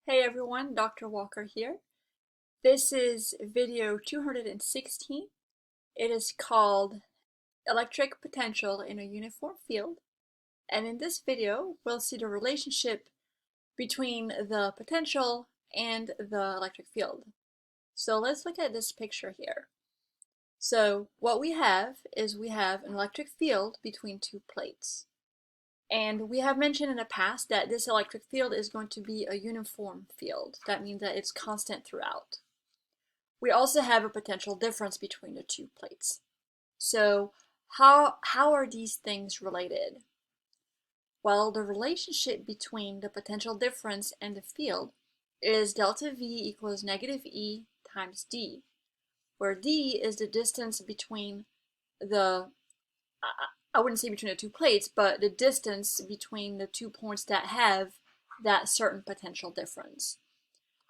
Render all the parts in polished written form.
Hey everyone, Dr. Walker here. This is video 216. It is called Electric Potential in a Uniform Field. And in this video, we'll see the relationship between the potential and the electric field. So let's look at this picture here. So what we have is we have an electric field between two plates. And we have mentioned in the past that this electric field is going to be a uniform field. That means that it's constant throughout. We also have a potential difference between the two plates. So how are these things related? Well, the relationship between the potential difference and the field is delta V equals negative E times D, where D is the distance between I wouldn't say between the two plates, but the distance between the 2 points that have that certain potential difference.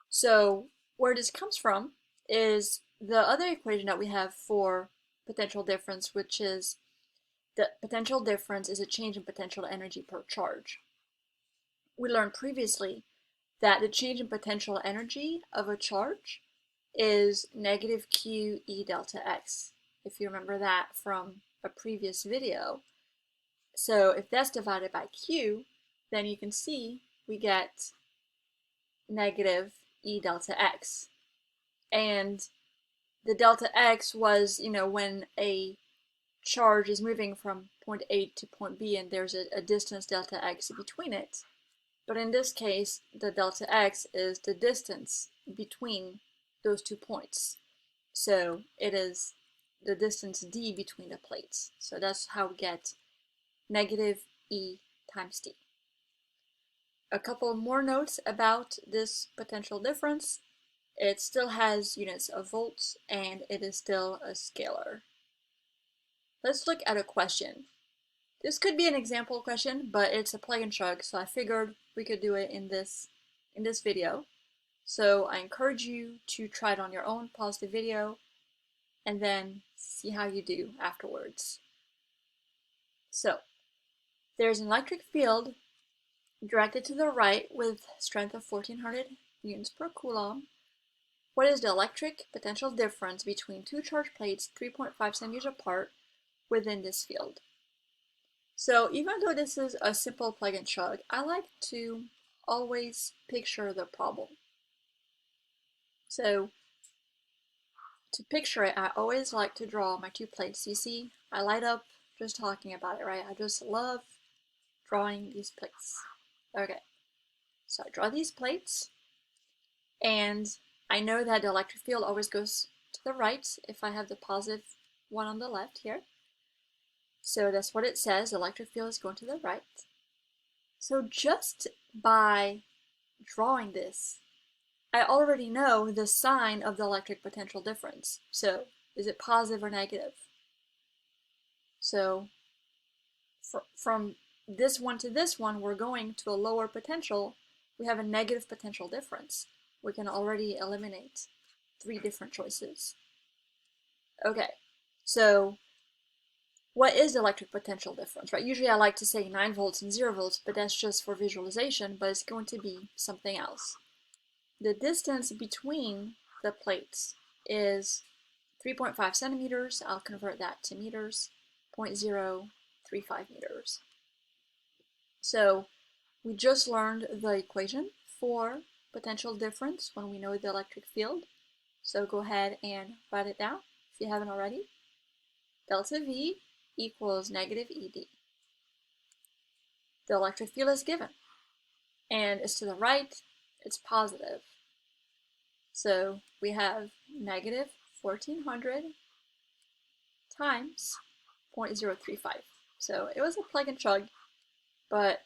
So where this comes from is the other equation that we have for potential difference, which is the potential difference is a change in potential energy per charge. We learned previously that the change in potential energy of a charge is negative Q E delta X, if you remember that from a previous video. So if that's divided by Q, then you can see we get negative E delta X. And the delta X was, when a charge is moving from point A to point B and there's a distance delta X between it. But in this case, the delta X is the distance between those 2 points. So it is the distance D between the plates. So that's how we get negative E times D. A couple more notes about this potential difference. It still has units of volts and it is still a scalar. Let's look at a question. This could be an example question, but it's a plug and chug, so I figured we could do it in this video. So I encourage you to try it on your own, pause the video, and then see how you do afterwards. So there's an electric field directed to the right with strength of 1400 newtons per coulomb. What is the electric potential difference between two charge plates 3.5 centimeters apart within this field? So even though this is a simple plug and chug, I like to always picture the problem. So to picture it, I always like to draw my two plates. You see, I light up just talking about it, right? I just love drawing these plates. Okay, so I draw these plates, and I know that the electric field always goes to the right if I have the positive one on the left here. So that's what it says, the electric field is going to the right. So just by drawing this, I already know the sign of the electric potential difference. So is it positive or negative? So from this one to this one, we're going to a lower potential. We have a negative potential difference. We can already eliminate 3 different choices. Okay, so what is the electric potential difference, right? Usually I like to say 9 volts and 0 volts, but that's just for visualization, but it's going to be something else. The distance between the plates is 3.5 centimeters. I'll convert that to meters, 0.035 meters. So we just learned the equation for potential difference when we know the electric field. So go ahead and write it down if you haven't already. Delta V equals negative ED. The electric field is given, and it's to the right, it's positive. So we have negative 1400 times 0.035. So it was a plug and chug, but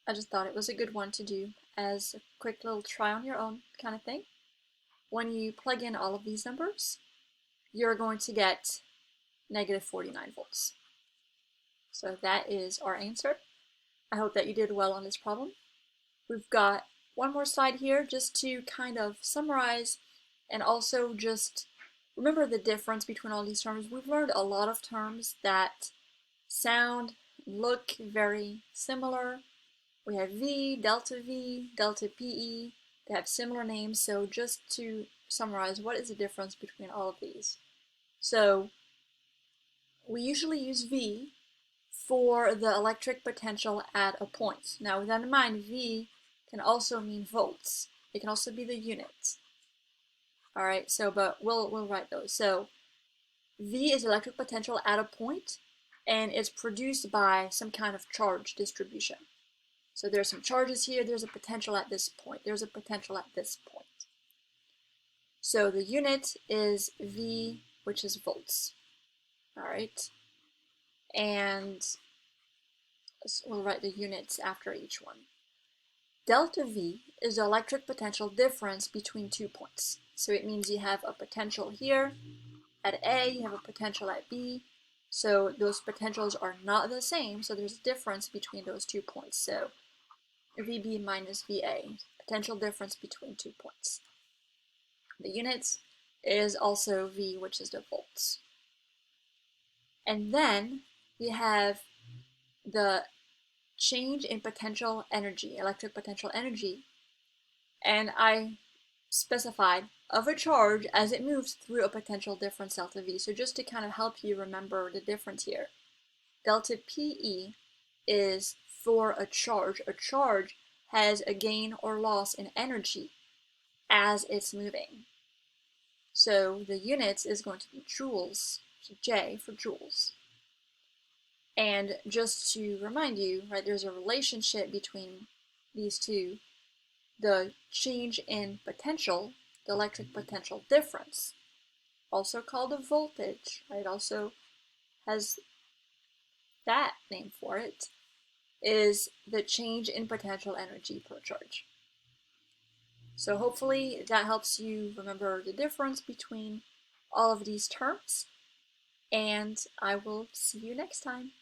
I just thought it was a good one to do as a quick little try on your own kind of thing. When you plug in all of these numbers, you're going to get negative 49 volts. So that is our answer. I hope that you did well on this problem. We've got one more slide here just to kind of summarize and also just remember the difference between all these terms. We've learned a lot of terms that sound, look very similar. We have V, delta PE, They have similar names, so just to summarize, what is the difference between all of these? So we usually use V for the electric potential at a point. Now with that in mind, V can also mean volts. It can also be the unit. Alright, so but we'll write those. So V is electric potential at a point, and it's produced by some kind of charge distribution. So there's some charges here, there's a potential at this point, there's a potential at this point. So the unit is V, which is volts. Alright, and we'll write the units after each one. Delta V is the electric potential difference between 2 points. So it means you have a potential here at A, you have a potential at B. So those potentials are not the same, so there's a difference between those 2 points. So VB minus VA, potential difference between 2 points. The units is also V, which is the volts. And then we have the change in potential energy, electric potential energy, and I specified of a charge as it moves through a potential difference delta V. So just to kind of help you remember the difference here, delta PE is for a charge. A charge has a gain or loss in energy as it's moving. So the units is going to be joules, so J for joules. And just to remind you, right, there's a relationship between these two. The change in potential, the electric potential difference, also called a voltage, right, also has that name for it, is the change in potential energy per charge. So hopefully that helps you remember the difference between all of these terms, and I will see you next time.